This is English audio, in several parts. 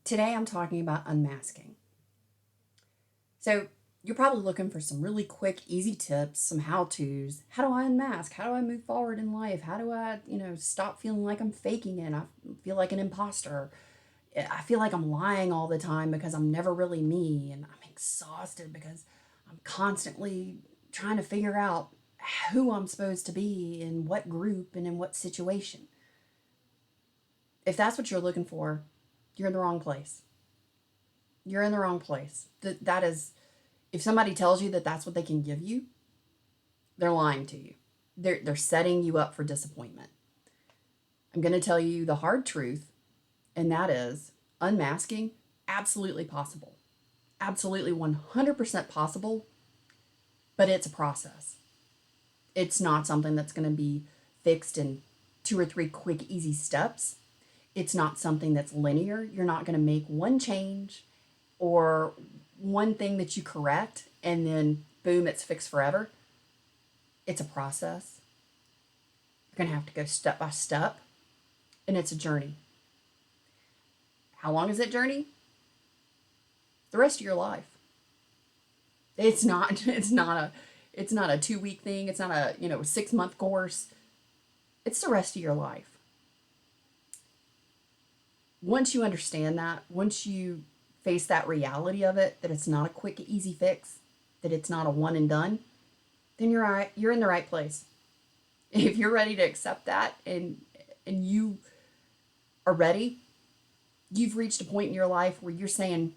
Today I'm talking about unmasking. So you're probably looking for some really quick, easy tips, some how-tos. How do I unmask? How do I move forward in life? How do I, stop feeling like I'm faking it? I feel like an imposter. I feel like I'm lying all the time because I'm never really me, and I'm exhausted because I'm constantly trying to figure out who I'm supposed to be in what group and in what situation. If that's what you're looking for, you're in the wrong place. You're in the wrong place. That is, if somebody tells you that that's what they can give you, they're lying to you. They're setting you up for disappointment. I'm going to tell you the hard truth, and that is unmasking absolutely possible. Absolutely 100% possible, but it's a process. It's not something that's going to be fixed in 2 or 3 quick, easy steps. It's not something that's linear. You're not going to make one change or one thing that you correct and then boom, it's fixed forever. It's a process. You're going to have to go step by step, and it's a journey. How long is that journey? The rest of your life. It's not it's not a 2-week thing. It's not a, 6-month course. It's the rest of your life. Once you understand that, once you face that reality of it, that it's not a quick, easy fix, that it's not a one and done, then you're all right. You're in the right place. If you're ready to accept that and you are ready, you've reached a point in your life where you're saying,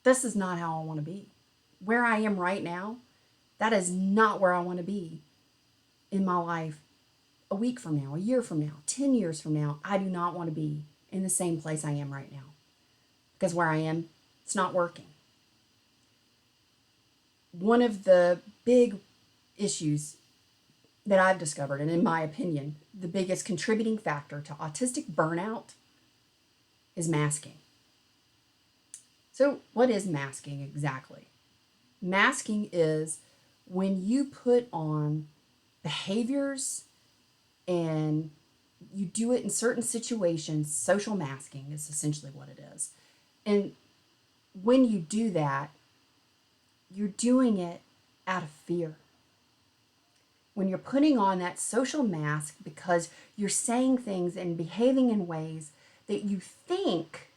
this is not how I want to be. Where I am right now, that is not where I want to be in my life a week from now, a year from now, 10 years from now. I do not want to be in the same place I am right now because where I am, it's not working. One of the big issues that I've discovered, and in my opinion, the biggest contributing factor to autistic burnout is masking. So, what is masking exactly? Masking is when you put on behaviors and you do it in certain situations. Social masking is essentially what it is. And when you do that, you're doing it out of fear. When you're putting on that social mask because you're saying things and behaving in ways that you think,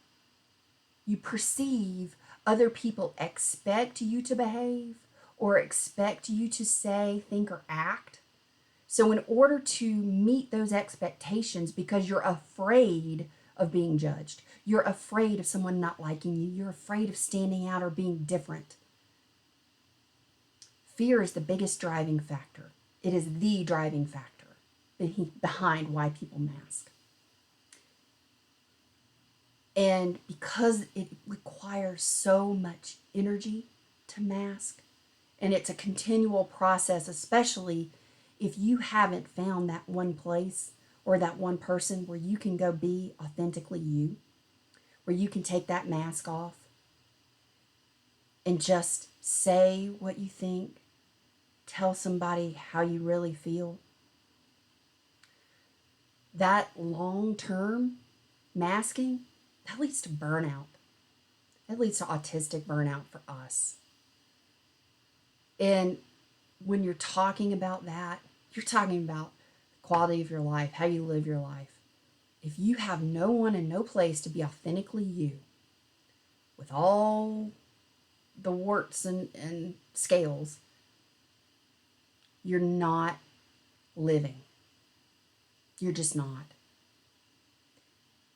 you perceive other people expect you to behave or expect you to say, think, or act. So, in order to meet those expectations, because you're afraid of being judged, you're afraid of someone not liking you, you're afraid of standing out or being different. Fear is the biggest driving factor. It is the driving factor behind why people mask. And because it requires so much energy to mask, and it's a continual process, especially if you haven't found that one place or that one person where you can go be authentically you, where you can take that mask off and just say what you think, tell somebody how you really feel. That long-term masking, that leads to burnout. That leads to autistic burnout for us. And when you're talking about that, you're talking about the quality of your life, how you live your life. If you have no one and no place to be authentically you, with all the warts and scales, you're not living. You're just not.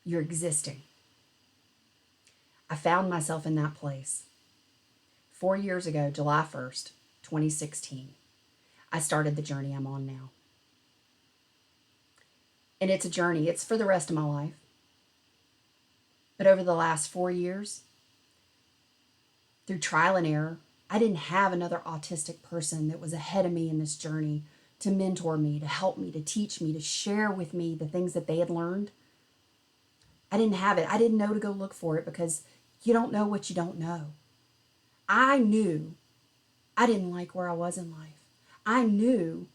You're existing. I found myself in that place 4 years ago, July 1st, 2016. I started the journey I'm on now. And it's a journey. It's for the rest of my life. But over the last 4 years, through trial and error, I didn't have another autistic person that was ahead of me in this journey to mentor me, to help me, to teach me, to share with me the things that they had learned. I didn't have it. I didn't know to go look for it because you don't know what you don't know. I knew I didn't like where I was in life. I knew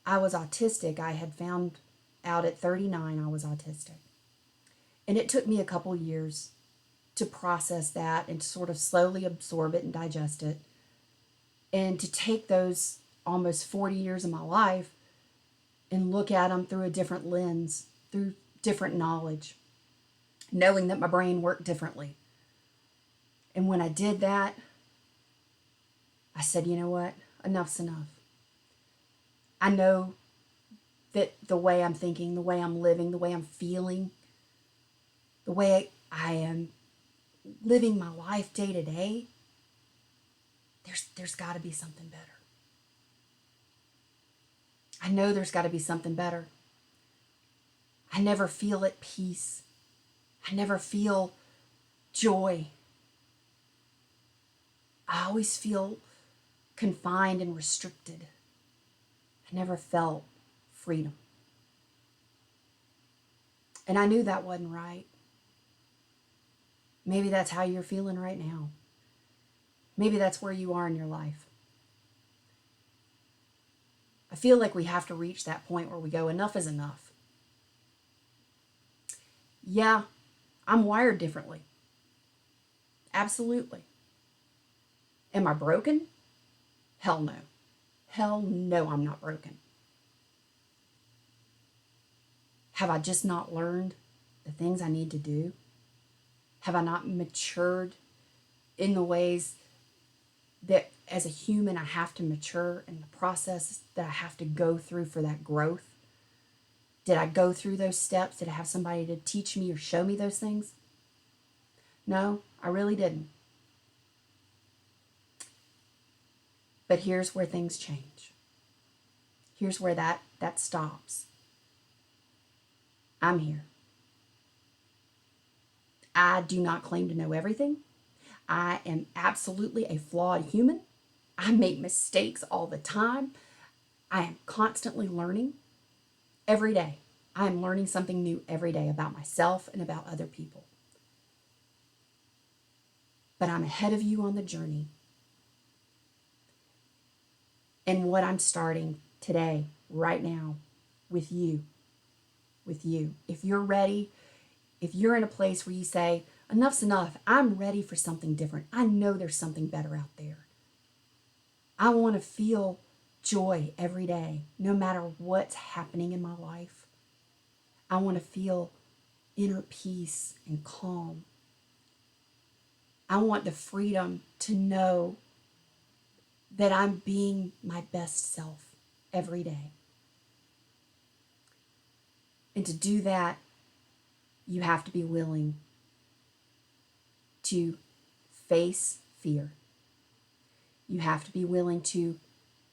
I was autistic. I had found out at 39 I was autistic. And it took me a couple years to process that and to sort of slowly absorb it and digest it, and to take those almost 40 years of my life and look at them through a different lens, through different knowledge, knowing that my brain worked differently. And when I did that, I said, you know what? Enough's enough. I know that the way I'm thinking, the way I'm living, the way I'm feeling, the way I am living my life day to day, there's got to be something better. I know there's got to be something better. I never feel at peace. I never feel joy. I always feel confined and restricted. I never felt freedom. And I knew that wasn't right. Maybe that's how you're feeling right now. Maybe that's where you are in your life. I feel like we have to reach that point where we go, enough is enough. Yeah, I'm wired differently. Absolutely. Am I broken? Hell no. Hell no, I'm not broken. Have I just not learned the things I need to do? Have I not matured in the ways that as a human I have to mature, in the process that I have to go through for that growth? Did I go through those steps? Did I have somebody to teach me or show me those things? No, I really didn't. But here's where things change. Here's where that stops. I'm here. I do not claim to know everything. I am absolutely a flawed human. I make mistakes all the time. I am constantly learning every day. I am learning something new every day about myself and about other people. But I'm ahead of you on the journey. And what I'm starting today, right now, with you. If you're ready, if you're in a place where you say, enough's enough, I'm ready for something different. I know there's something better out there. I want to feel joy every day, no matter what's happening in my life. I want to feel inner peace and calm. I want the freedom to know that I'm being my best self every day. And to do that, you have to be willing to face fear. You have to be willing to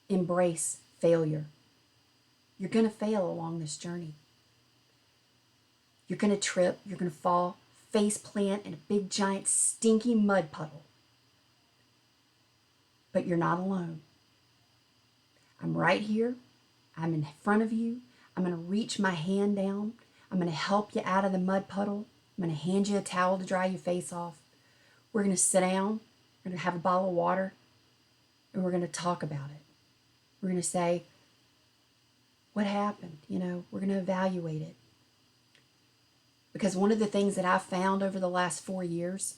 embrace failure. You're going to fail along this journey. You're going to trip, you're going to fall, face plant in a big, giant, stinky mud puddle. But you're not alone. I'm right here. I'm in front of you. I'm going to reach my hand down. I'm going to help you out of the mud puddle. I'm going to hand you a towel to dry your face off. We're going to sit down. We're going to have a bottle of water. And we're going to talk about it. We're going to say, what happened? We're going to evaluate it. Because one of the things that I've found over the last 4 years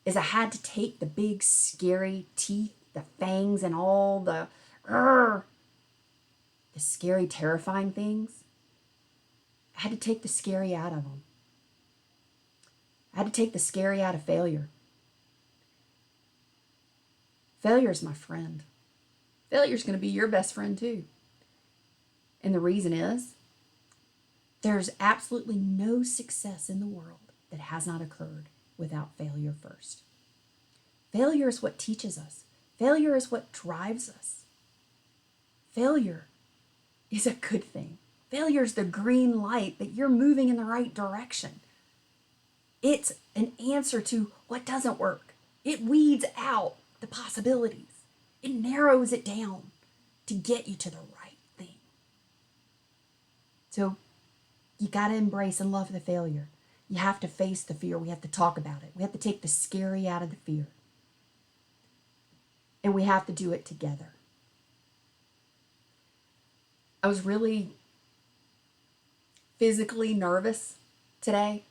is I had to take the big, scary teeth, the fangs, and all the scary, terrifying things. I had to take the scary out of them. I had to take the scary out of failure. Failure is my friend. Failure is going to be your best friend too. And the reason is, there's absolutely no success in the world that has not occurred without failure first. Failure is what teaches us. Failure is what drives us. Failure is a good thing. Failure is the green light that you're moving in the right direction. It's an answer to what doesn't work. It weeds out the possibilities. It narrows it down to get you to the right thing. So you got to embrace and love the failure. You have to face the fear. We have to talk about it. We have to take the scary out of the fear. And we have to do it together. I was really physically nervous today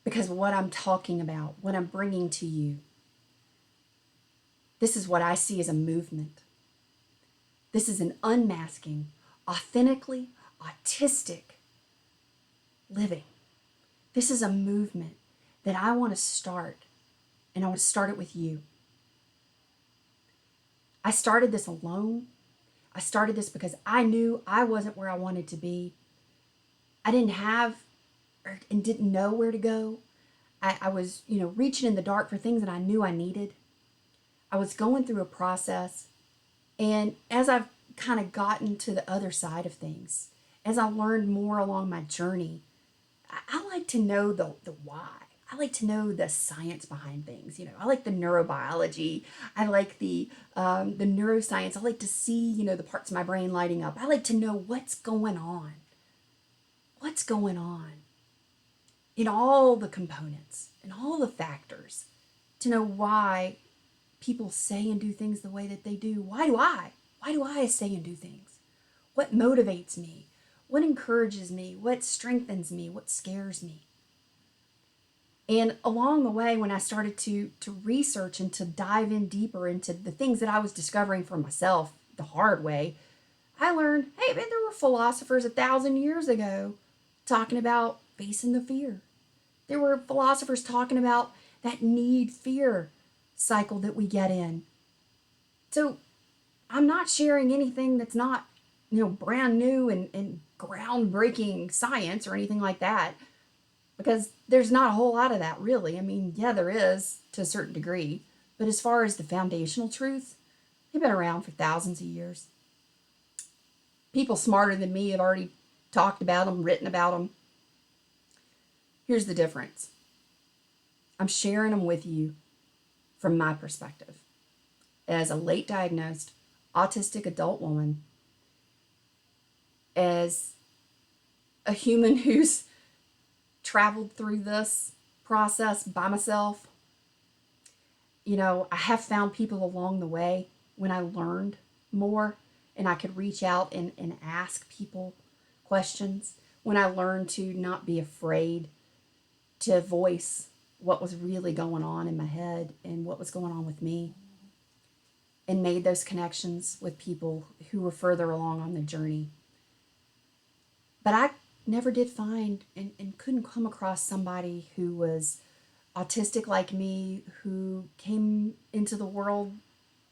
because what I'm talking about, what I'm bringing to you, this is what I see as a movement. This is an unmasking, authentically autistic living. This is a movement that I want to start, and I want to start it with you. I started this alone. I started this because I knew I wasn't where I wanted to be. I didn't have and didn't know where to go. I was, reaching in the dark for things that I knew I needed. I was going through a process. And as I've kind of gotten to the other side of things, as I learned more along my journey, I like to know the why. I like to know the science behind things. I like the neurobiology. I like the neuroscience. I like to see, the parts of my brain lighting up. I like to know what's going on. What's going on in all the components and all the factors to know why people say and do things the way that they do. Why do I? Why do I say and do things? What motivates me? What encourages me? What strengthens me? What scares me? And along the way, when I started to research and to dive in deeper into the things that I was discovering for myself the hard way, I learned, hey, man, there were philosophers 1,000 years ago talking about facing the fear. There were philosophers talking about that need-fear cycle that we get in. So I'm not sharing anything that's not, brand new and groundbreaking science or anything like that, because there's not a whole lot of that, really. I mean, yeah, there is to a certain degree, but as far as the foundational truths, they've been around for thousands of years. People smarter than me have already talked about them, written about them. Here's the difference. I'm sharing them with you from my perspective as a late diagnosed autistic adult woman, as a human who's traveled through this process by myself. I have found people along the way when I learned more and I could reach out and ask people questions, when I learned to not be afraid to voice what was really going on in my head and what was going on with me, and made those connections with people who were further along on the journey. But I never did find and couldn't come across somebody who was autistic like me, who came into the world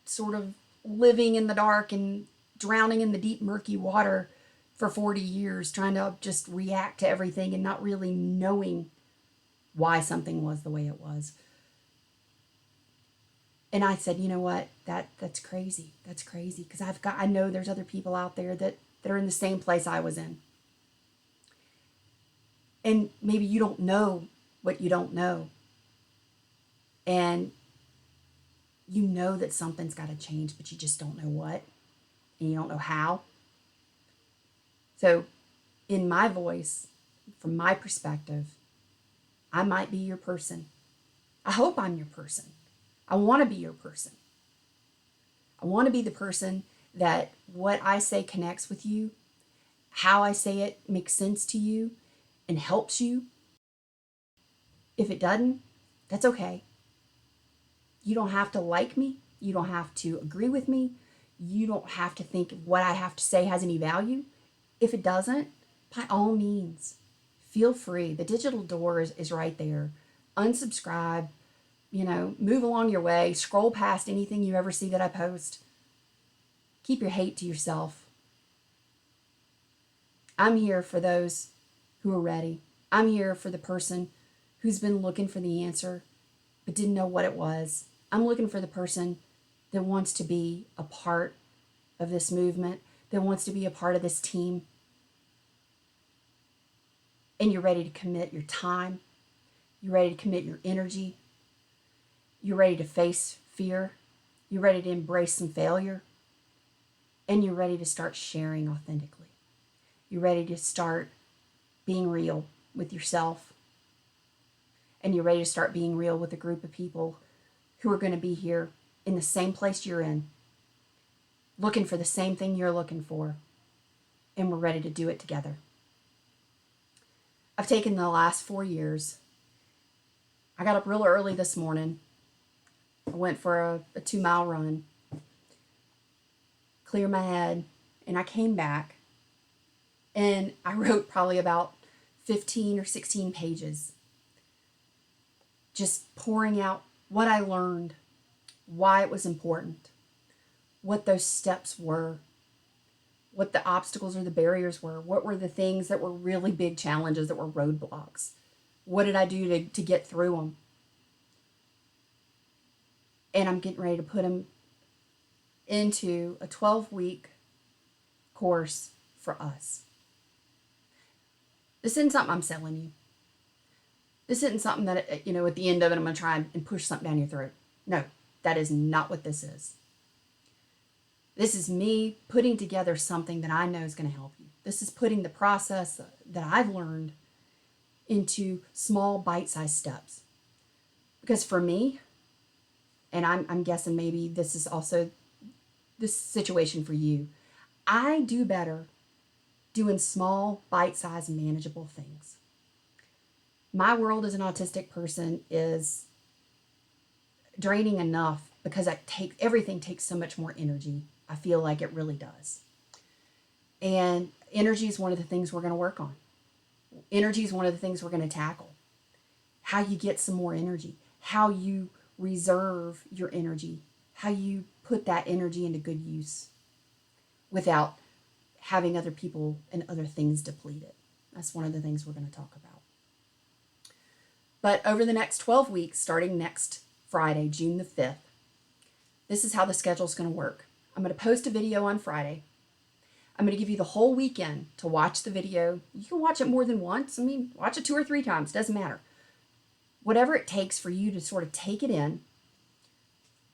sort of living in the dark and drowning in the deep, murky water for 40 years, trying to just react to everything and not really knowing why something was the way it was. And I said, you know what, that's crazy. That's crazy, because I know there's other people out there that are in the same place I was in. And maybe you don't know what you don't know. And you know that something's got to change, but you just don't know what, and you don't know how. So in my voice, from my perspective, I might be your person. I hope I'm your person. I want to be your person. I want to be the person that what I say connects with you, how I say it makes sense to you and helps you. If it doesn't, that's okay. You don't have to like me. You don't have to agree with me. You don't have to think what I have to say has any value. If it doesn't, by all means, feel free. The digital door is right there. Unsubscribe, move along your way, scroll past anything you ever see that I post. Keep your hate to yourself. I'm here for those who are ready. I'm here for the person who's been looking for the answer but didn't know what it was. I'm looking for the person that wants to be a part of this movement, that wants to be a part of this team. And you're ready to commit your time. You're ready to commit your energy. You're ready to face fear. You're ready to embrace some failure. And you're ready to start sharing authentically. You're ready to start being real with yourself. And you're ready to start being real with a group of people who are going to be here in the same place you're in, looking for the same thing you're looking for. And we're ready to do it together. I've taken the last 4 years. I got up real early this morning. I went for a 2-mile run, clear my head, and I came back and I wrote probably about 15 or 16 pages, just pouring out what I learned, why it was important, what those steps were, what the obstacles or the barriers were, what were the things that were really big challenges that were roadblocks. What did I do to get through them? And I'm getting ready to put them into a 12-week course for us. This isn't something I'm selling you. This isn't something that, at the end of it, I'm going to try and push something down your throat. No, that is not what this is. This is me putting together something that I know is going to help you. This is putting the process that I've learned into small bite-sized steps. Because for me, and I'm guessing maybe this is also this situation for you, I do better doing small, bite-sized, manageable things. My world as an autistic person is draining enough because everything takes so much more energy. I feel like it really does. And energy is one of the things we're going to work on. Energy is one of the things we're going to tackle. How you get some more energy, how you reserve your energy, how you put that energy into good use without having other people and other things deplete it. That's one of the things we're going to talk about. But over the next 12 weeks, starting next Friday, June the 5th, this is how the schedule is going to work. I'm going to post a video on Friday. I'm going to give you the whole weekend to watch the video. You can watch it more than once. Watch it 2 or 3 times. Doesn't matter. Whatever it takes for you to sort of take it in,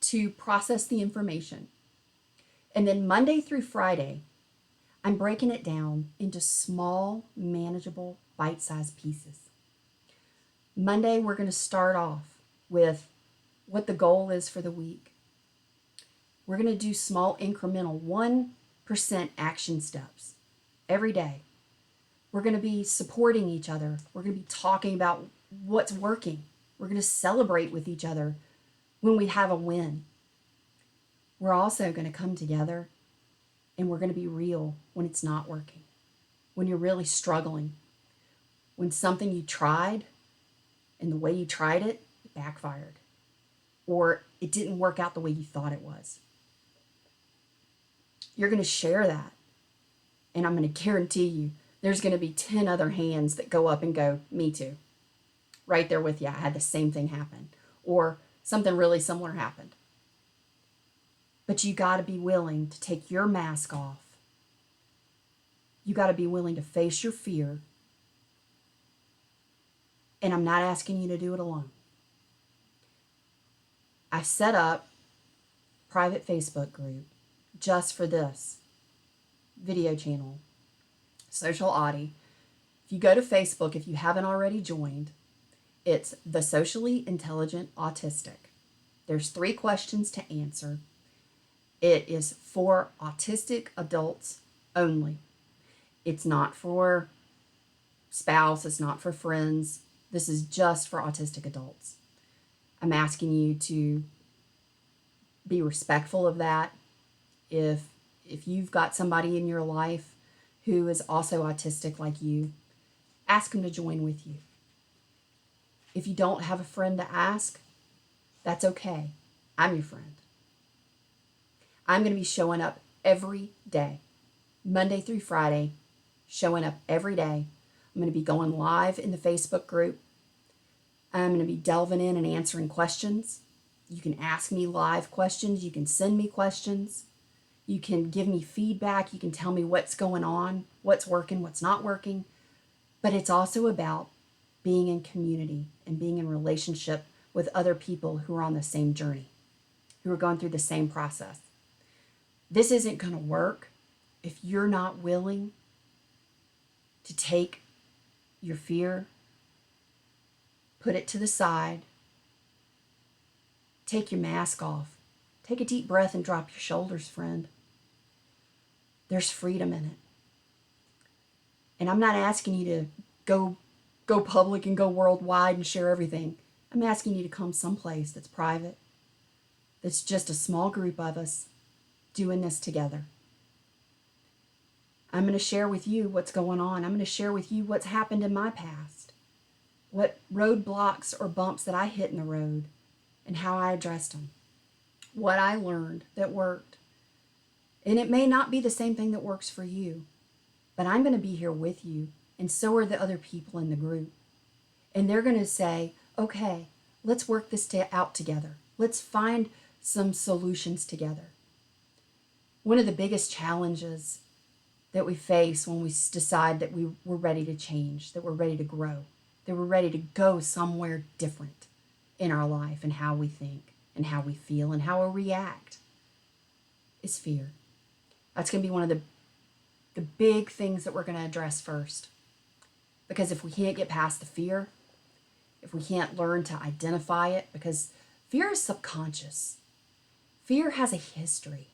to process the information. And then Monday through Friday, I'm breaking it down into small, manageable, bite-sized pieces. Monday, we're going to start off with what the goal is for the week. We're going to do small, incremental, 1% action steps every day. We're going to be supporting each other. We're going to be talking about what's working. We're going to celebrate with each other when we have a win. We're also going to come together and we're going to be real when it's not working, when you're really struggling, when something you tried and the way you tried it backfired, or it didn't work out the way you thought it was. You're going to share that, and I'm going to guarantee you there's going to be 10 other hands that go up and go, me too. Right there with you. I had the same thing happen, or something really similar happened. But you got to be willing to take your mask off. You got to be willing to face your fear. And I'm not asking you to do it alone. I set up a private Facebook group just for this video channel, Social Audi. If you go to Facebook, if you haven't already joined, it's the Socially Intelligent Autistic. There's 3 questions to answer. It is for autistic adults only. It's not for spouse. It's not for friends. This is just for autistic adults. I'm asking you to be respectful of that. If you've got somebody in your life who is also autistic like you, ask them to join with you. If you don't have a friend to ask, that's okay. I'm your friend. I'm going to be showing up every day, Monday through Friday, showing up every day. I'm going to be going live in the Facebook group. I'm going to be delving in and answering questions. You can ask me live questions. You can send me questions. You can give me feedback. You can tell me what's going on, what's working, what's not working. But it's also about being in community and being in relationship with other people who are on the same journey, who are going through the same process. This isn't going to work if you're not willing to take your fear, put it to the side, take your mask off, take a deep breath and drop your shoulders, friend. There's freedom in it. And I'm not asking you to go go public and go worldwide and share everything. I'm asking you to come someplace that's private, that's just a small group of us doing this together. I'm going to share with you what's going on. I'm going to share with you what's happened in my past, what roadblocks or bumps that I hit in the road, and how I addressed them, what I learned that worked. And it may not be the same thing that works for you, but I'm going to be here with you, and so are the other people in the group. And they're going to say, okay, let's work this out together. Let's find some solutions together. One of the biggest challenges that we face when we decide that we're ready to change, that we're ready to grow, that we're ready to go somewhere different in our life and how we think and how we feel and how we react, is fear. That's going to be one of the big things that we're going to address first. Because if we can't get past the fear, if we can't learn to identify it, because fear is subconscious. Fear has a history.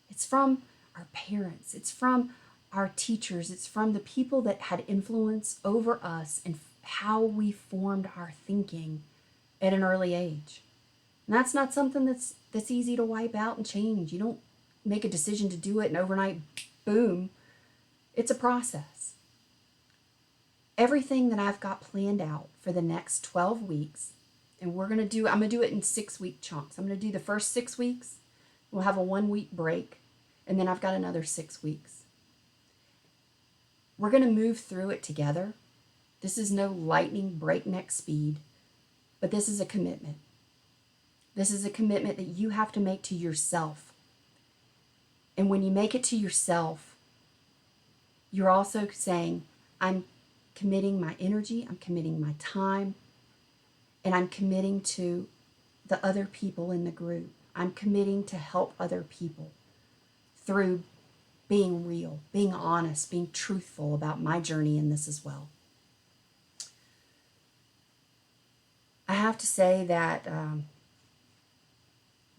It's from our parents. It's from our teachers. It's from the people that had influence over us and how we formed our thinking at an early age. And that's not something that's easy to wipe out and change. You don't make a decision to do it and overnight, boom. It's a process. Everything that I've got planned out for the next 12 weeks, and I'm going to do it in 6-week chunks. I'm going to do the first 6 weeks. We'll have a 1-week break, and then I've got another 6 weeks. We're going to move through it together. This is no lightning breakneck speed, but this is a commitment. This is a commitment that you have to make to yourself. And when you make it to yourself, you're also saying, I'm committing my energy, I'm committing my time, and I'm committing to the other people in the group. I'm committing to help other people through being real, being honest, being truthful about my journey in this as well. I have to say that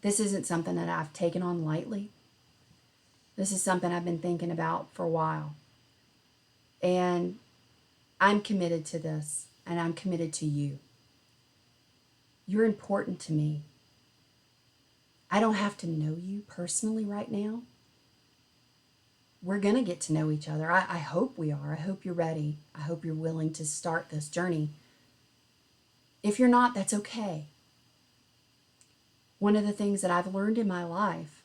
this isn't something that I've taken on lightly. This is something I've been thinking about for a while. And I'm committed to this, and I'm committed to you. You're important to me. I don't have to know you personally right now. We're going to get to know each other. I hope we are. I hope you're ready. I hope you're willing to start this journey. If you're not, that's okay. One of the things that I've learned in my life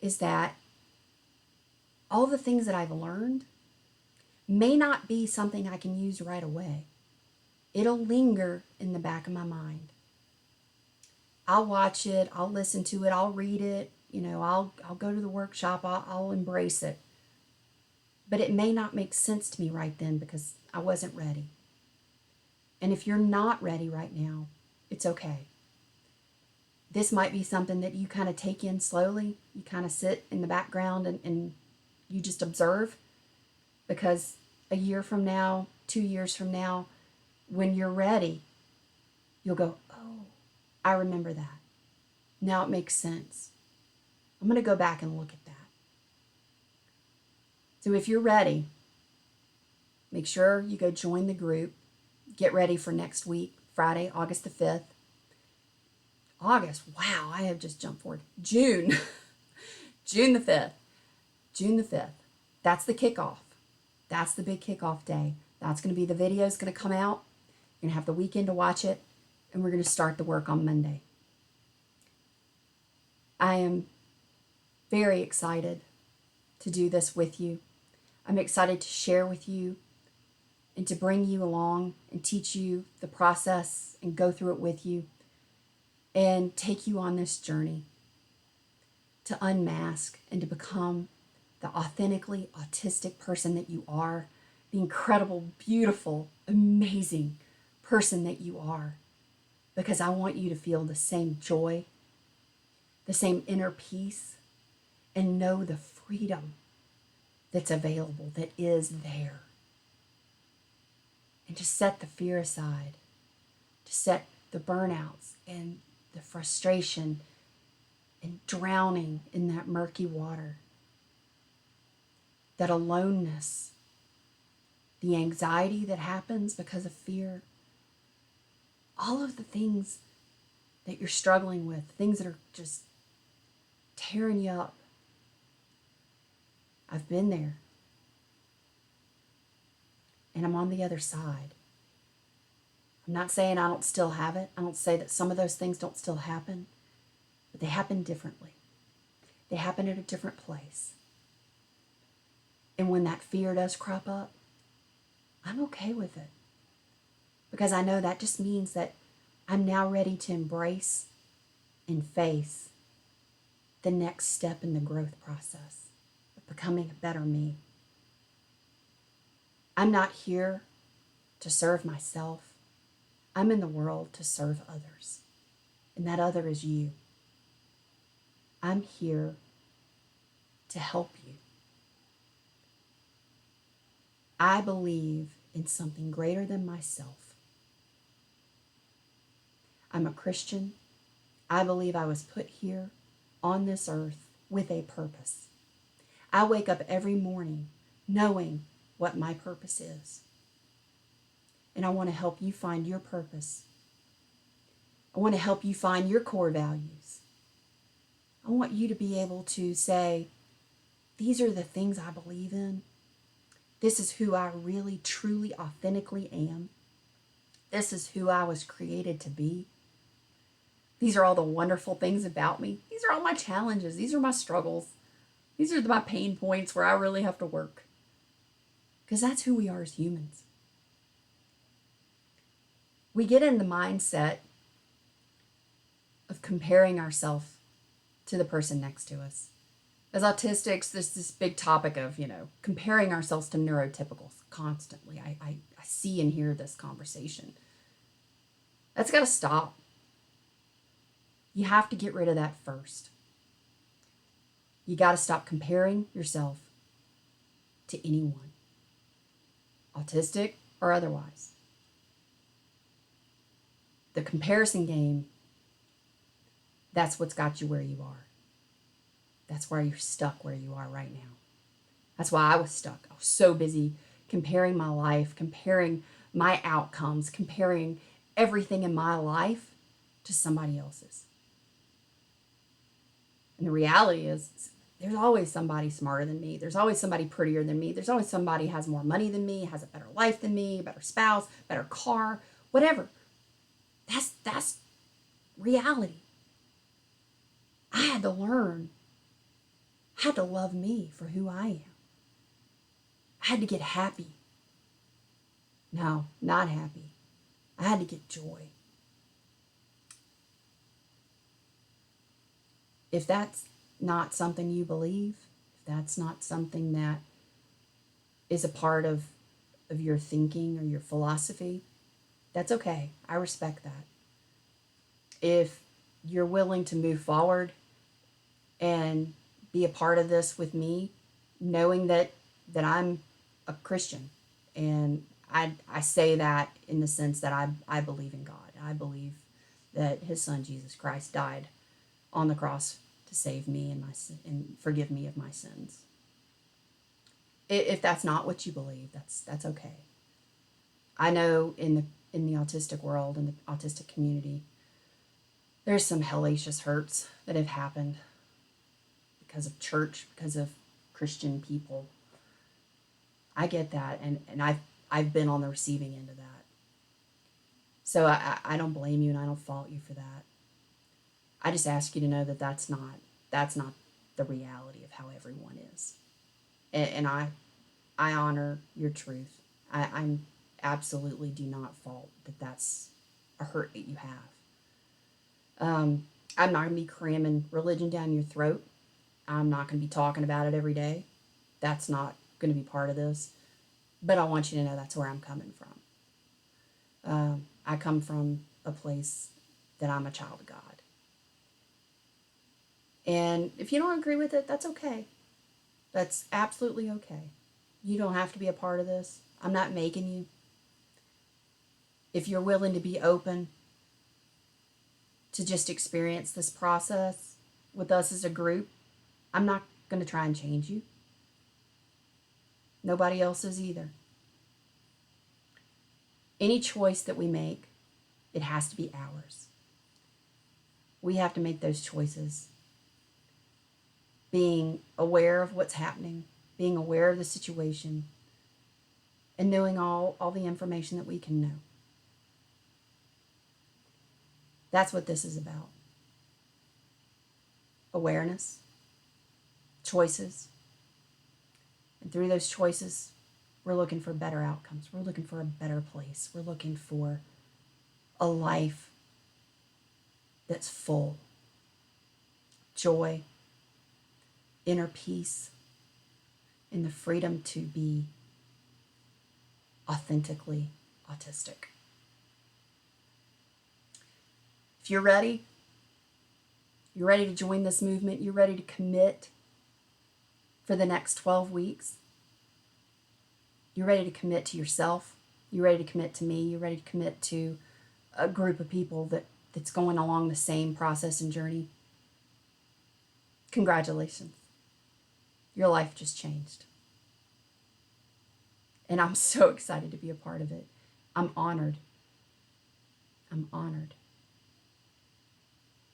is that all the things that I've learned may not be something I can use right away. It'll linger in the back of my mind. I'll watch it, I'll listen to it, I'll read it, I'll go to the workshop, I'll embrace it. But it may not make sense to me right then because I wasn't ready. And if you're not ready right now, it's okay. This might be something that you kind of take in slowly. You kind of sit in the background and you just observe, because a year from now, 2 years from now, when you're ready, you'll go, oh, I remember that. Now it makes sense. I'm going to go back and look at that. So if you're ready, make sure you go join the group. Get ready for next week, Friday, August the 5th. August, wow, I have just jumped forward. June, June the 5th. June the 5th. That's the kickoff. That's the big kickoff day. That's going to be the video is going to come out. You're going to have the weekend to watch it, and we're going to start the work on Monday. I am very excited to do this with you. I'm excited to share with you and to bring you along and teach you the process and go through it with you and take you on this journey to unmask and to become the authentically autistic person that you are, the incredible, beautiful, amazing person that you are. Because I want you to feel the same joy, the same inner peace, and know the freedom that's available, that is there. And to set the fear aside, to set the burnouts and the frustration and drowning in that murky water, that aloneness, the anxiety that happens because of fear, all of the things that you're struggling with, things that are just tearing you up. I've been there. And I'm on the other side. I'm not saying I don't still have it. I don't say that some of those things don't still happen, but they happen differently. They happen at a different place. And when that fear does crop up, I'm okay with it. Because I know that just means that I'm now ready to embrace and face the next step in the growth process of becoming a better me. I'm not here to serve myself. I'm in the world to serve others. And that other is you. I'm here to help you. I believe in something greater than myself. I'm a Christian. I believe I was put here on this earth with a purpose. I wake up every morning knowing what my purpose is. And I want to help you find your purpose. I want to help you find your core values. I want you to be able to say, these are the things I believe in. This is who I really, truly, authentically am. This is who I was created to be. These are all the wonderful things about me. These are all my challenges. These are my struggles. These are my pain points where I really have to work. Because that's who we are as humans. We get in the mindset of comparing ourselves to the person next to us. As autistics, there's this big topic of, comparing ourselves to neurotypicals constantly. I see and hear this conversation. That's got to stop. You have to get rid of that first. You got to stop comparing yourself to anyone, autistic or otherwise. The comparison game, that's what's got you where you are. That's why you're stuck where you are right now. That's why I was stuck. I was so busy comparing my life, comparing my outcomes, comparing everything in my life to somebody else's. And the reality is, there's always somebody smarter than me. There's always somebody prettier than me. There's always somebody who has more money than me, has a better life than me, a better spouse, better car, whatever. That's reality. I had to learn. I had to love me for who I am. I had to get happy. No, not happy. I had to get joy. If that's not something you believe, if that's not something that is a part of your thinking or your philosophy, that's okay. I respect that. If you're willing to move forward and be a part of this with me, knowing that I'm a Christian, and I say that in the sense that I believe in God. I believe that His Son Jesus Christ died on the cross to save me and forgive me of my sins. If that's not what you believe, that's okay. I know in the autistic world, in the autistic community, there's some hellacious hurts that have happened because of church, because of Christian people. I get that, and I've been on the receiving end of that. So I don't blame you, and I don't fault you for that. I just ask you to know that that's not the reality of how everyone is. And I honor your truth. I absolutely do not fault that that's a hurt that you have. I'm not going to be cramming religion down your throat. I'm not going to be talking about it every day. That's not going to be part of this. But I want you to know that's where I'm coming from. I come from a place that I'm a child of God. And if you don't agree with it, that's okay. That's absolutely okay. You don't have to be a part of this. I'm not making you. If you're willing to be open to just experience this process with us as a group, I'm not going to try and change you. Nobody else is either. Any choice that we make, it has to be ours. We have to make those choices, being aware of what's happening, being aware of the situation, and knowing all the information that we can know. That's what this is about. Awareness, choices, and through those choices, we're looking for better outcomes. We're looking for a better place. We're looking for a life that's full, joy, inner peace, and the freedom to be authentically autistic. If you're ready to join this movement, you're ready to commit for the next 12 weeks, you're ready to commit to yourself, you're ready to commit to me, you're ready to commit to a group of people that's going along the same process and journey, congratulations. Your life just changed. And I'm so excited to be a part of it. I'm honored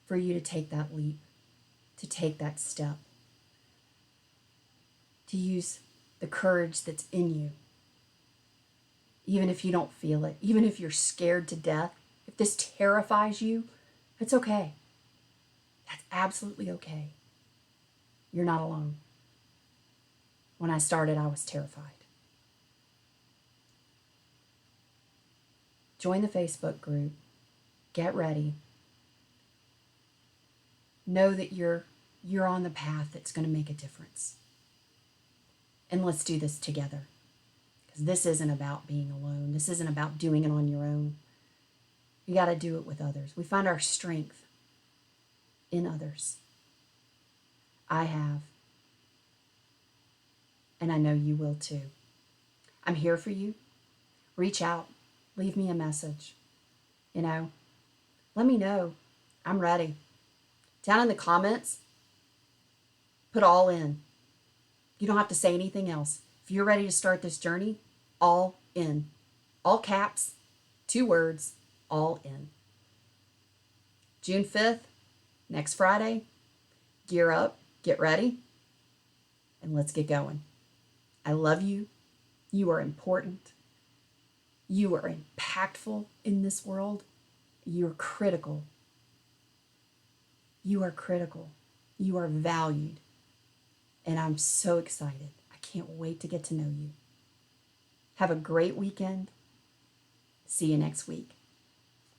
for you to take that leap, to take that step, to use the courage that's in you. Even if you don't feel it, even if you're scared to death, if this terrifies you, it's okay. That's absolutely okay. You're not alone. When I started, I was terrified. Join the Facebook group. Get ready. Know that you're on the path that's going to make a difference. And let's do this together. Because this isn't about being alone. This isn't about doing it on your own. You got to do it with others. We find our strength in others. I have. And I know you will too. I'm here for you. Reach out. Leave me a message. Let me know. I'm ready. Down in the comments, put all in. You don't have to say anything else. If you're ready to start this journey, all in. All caps, 2 words, all in. June 5th, next Friday, gear up, get ready, and let's get going. I love you. You are important. You are impactful in this world. You're critical. You are critical. You are valued. And I'm so excited. I can't wait to get to know you. Have a great weekend. See you next week.